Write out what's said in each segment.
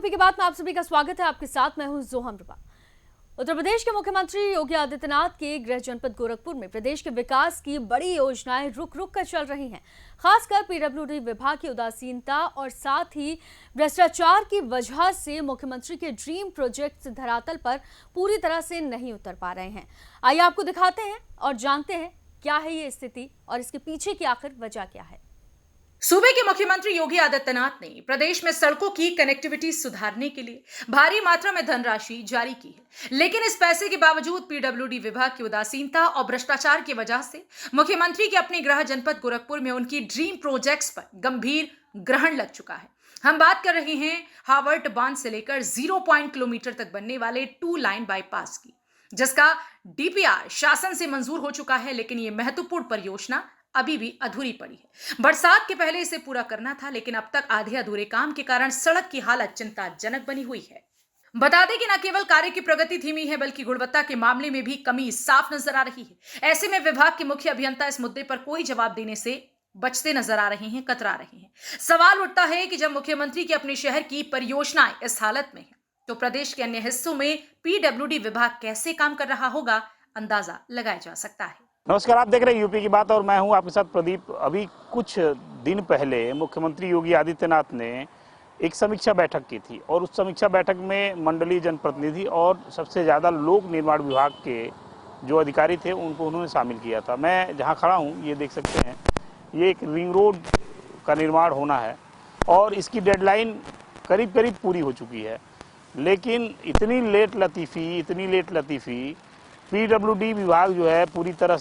UP की बात में आप सभी का स्वागत है। आपके साथ मैं हूं जोहम रुपा। उत्तर प्रदेश के मुख्यमंत्री योगी आदित्यनाथ के गृह जनपद गोरखपुर में प्रदेश के विकास की बड़ी योजनाएं रुक रुक कर चल रही हैं। खासकर पीडब्ल्यूडी विभाग की उदासीनता और साथ ही भ्रष्टाचार की वजह से मुख्यमंत्री के ड्रीम प्रोजेक्ट्स धरातल पर पूरी तरह से नहीं उतर पा रहे हैं। आइए आपको दिखाते हैं और जानते हैं क्या है ये स्थिति और इसके पीछे की आखिर वजह क्या है। सूबे के मुख्यमंत्री योगी आदित्यनाथ ने प्रदेश में सड़कों की कनेक्टिविटी सुधारने के लिए भारी मात्रा में धनराशि जारी की है, लेकिन इस पैसे के बावजूद पीडब्ल्यूडी विभाग की उदासीनता और भ्रष्टाचार की वजह से मुख्यमंत्री के अपने गृह जनपद गोरखपुर में उनकी ड्रीम प्रोजेक्ट्स पर गंभीर ग्रहण लग चुका है। हम बात कर रहे हैं हावर्ट बांध से लेकर 0 किलोमीटर तक बनने वाले 2 लाइन बाईपास की, जिसका डीपीआर शासन से मंजूर हो चुका है, लेकिन ये महत्वपूर्ण परियोजना अभी भी अधूरी पड़ी है। बरसात के पहले इसे पूरा करना था, लेकिन अब तक आधे अधूरे काम के कारण सड़क की हालत चिंताजनक बनी हुई है। बता दें कि न केवल कार्य की प्रगति धीमी है, बल्कि गुणवत्ता के मामले में भी कमी साफ नजर आ रही है। ऐसे में विभाग के मुख्य अभियंता इस मुद्दे पर कोई जवाब देने से बचते नजर आ रहे हैं, कतरा रहे हैं। सवाल उठता है कि जब मुख्यमंत्री के अपने शहर की परियोजनाएं इस हालत में है, तो प्रदेश के अन्य हिस्सों में पीडब्ल्यूडी विभाग कैसे काम कर रहा होगा, अंदाजा लगाया जा सकता है। नमस्कार, आप देख रहे हैं यूपी की बात और मैं हूं आपके साथ प्रदीप। अभी कुछ दिन पहले मुख्यमंत्री योगी आदित्यनाथ ने एक समीक्षा बैठक की थी और उस समीक्षा बैठक में मंडलीय जनप्रतिनिधि और सबसे ज़्यादा लोक निर्माण विभाग के जो अधिकारी थे उनको उन्होंने शामिल किया था। मैं जहां खड़ा हूं ये देख सकते हैं, ये एक रिंग रोड का निर्माण होना है और इसकी डेडलाइन करीब करीब पूरी हो चुकी है, लेकिन इतनी लेट लतीफ़ी पीडब्ल्यूडी विभाग जो है पूरी तरह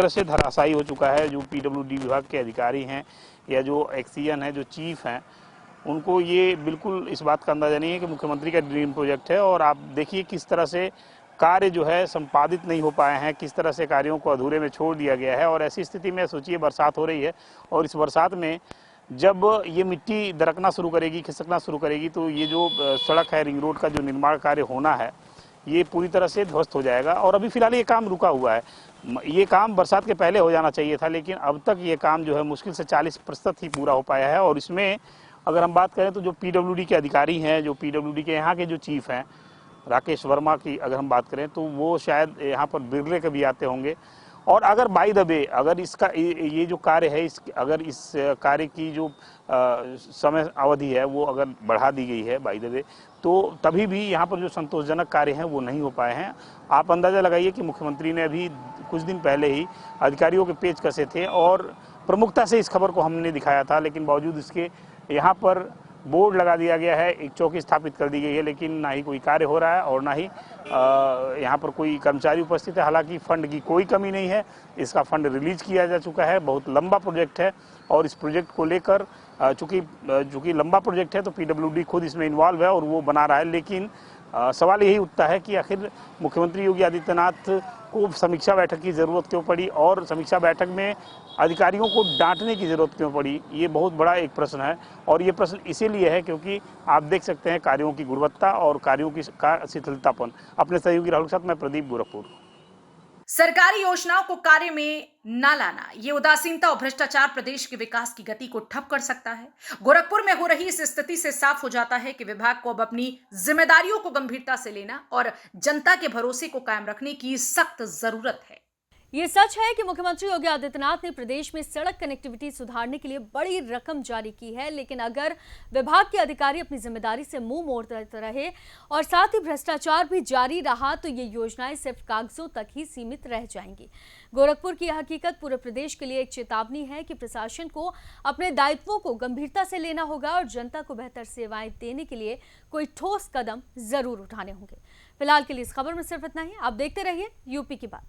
से धराशायी हो चुका है। जो पीडब्ल्यूडी विभाग के अधिकारी हैं या जो एक्सीएन है, जो चीफ हैं, उनको ये बिल्कुल इस बात का अंदाजा नहीं है कि मुख्यमंत्री का ड्रीम प्रोजेक्ट है। और आप देखिए किस तरह से कार्य जो है संपादित नहीं हो पाए हैं, किस तरह से कार्यों को अधूरे में छोड़ दिया गया है। और ऐसी स्थिति में सोचिए बरसात हो रही है और इस बरसात में जब ये मिट्टी दरकना शुरू करेगी, खिसकना शुरू करेगी, तो ये जो सड़क है, रिंग रोड का जो निर्माण कार्य होना है, ये पूरी तरह से ध्वस्त हो जाएगा। और अभी फिलहाल ये काम रुका हुआ है। ये काम बरसात के पहले हो जाना चाहिए था, लेकिन अब तक ये काम जो है मुश्किल से 40% ही पूरा हो पाया है। और इसमें अगर हम बात करें तो जो पीडब्ल्यूडी के अधिकारी हैं, जो पीडब्ल्यूडी के यहाँ के जो चीफ हैं, राकेश वर्मा की अगर हम बात करें तो वो शायद यहाँ पर बिरले कभी आते होंगे। और अगर बाय द वे अगर इसका ये जो कार्य है, अगर इस कार्य की जो समय अवधि है वो अगर बढ़ा दी गई है बाय द वे, तो तभी भी यहाँ पर जो संतोषजनक कार्य हैं वो नहीं हो पाए हैं। आप अंदाज़ा लगाइए कि मुख्यमंत्री ने अभी कुछ दिन पहले ही अधिकारियों के पेच कसे थे और प्रमुखता से इस खबर को हमने दिखाया था, लेकिन बावजूद इसके यहाँ पर बोर्ड लगा दिया गया है, एक चौकी स्थापित कर दी गई है, लेकिन ना ही कोई कार्य हो रहा है और ना ही यहाँ पर कोई कर्मचारी उपस्थित है। हालांकि फंड की कोई कमी नहीं है, इसका फंड रिलीज किया जा चुका है। बहुत लंबा प्रोजेक्ट है और इस प्रोजेक्ट को लेकर चूँकि लंबा प्रोजेक्ट है तो पीडब्ल्यूडी खुद इसमें इन्वॉल्व है और वो बना रहा है। लेकिन सवाल यही उठता है कि आखिर मुख्यमंत्री योगी आदित्यनाथ को समीक्षा बैठक की ज़रूरत क्यों पड़ी और समीक्षा बैठक में अधिकारियों को डांटने की ज़रूरत क्यों पड़ी। ये बहुत बड़ा एक प्रश्न है और ये प्रश्न इसीलिए है क्योंकि आप देख सकते हैं कार्यों की गुणवत्ता और कार्यों का शिथिलतापन। अपने सहयोगी राहुल के साथ मैं प्रदीप, गोरखपुर। सरकारी योजनाओं को कार्य में न लाना, ये उदासीनता और भ्रष्टाचार प्रदेश के विकास की गति को ठप कर सकता है। गोरखपुर में हो रही इस स्थिति से साफ हो जाता है कि विभाग को अब अपनी जिम्मेदारियों को गंभीरता से लेना और जनता के भरोसे को कायम रखने की सख्त जरूरत है। ये सच है कि मुख्यमंत्री योगी आदित्यनाथ ने प्रदेश में सड़क कनेक्टिविटी सुधारने के लिए बड़ी रकम जारी की है, लेकिन अगर विभाग के अधिकारी अपनी जिम्मेदारी से मुंह मोड़ते रहे और साथ ही भ्रष्टाचार भी जारी रहा तो ये योजनाएं सिर्फ कागजों तक ही सीमित रह जाएंगी। गोरखपुर की यह हकीकत पूरे प्रदेश के लिए एक चेतावनी है कि प्रशासन को अपने दायित्वों को गंभीरता से लेना होगा और जनता को बेहतर सेवाएं देने के लिए कोई ठोस कदम जरूर उठाने होंगे। फिलहाल के लिए इस खबर में सिर्फ इतना ही। आप देखते रहिए यूपी की बात।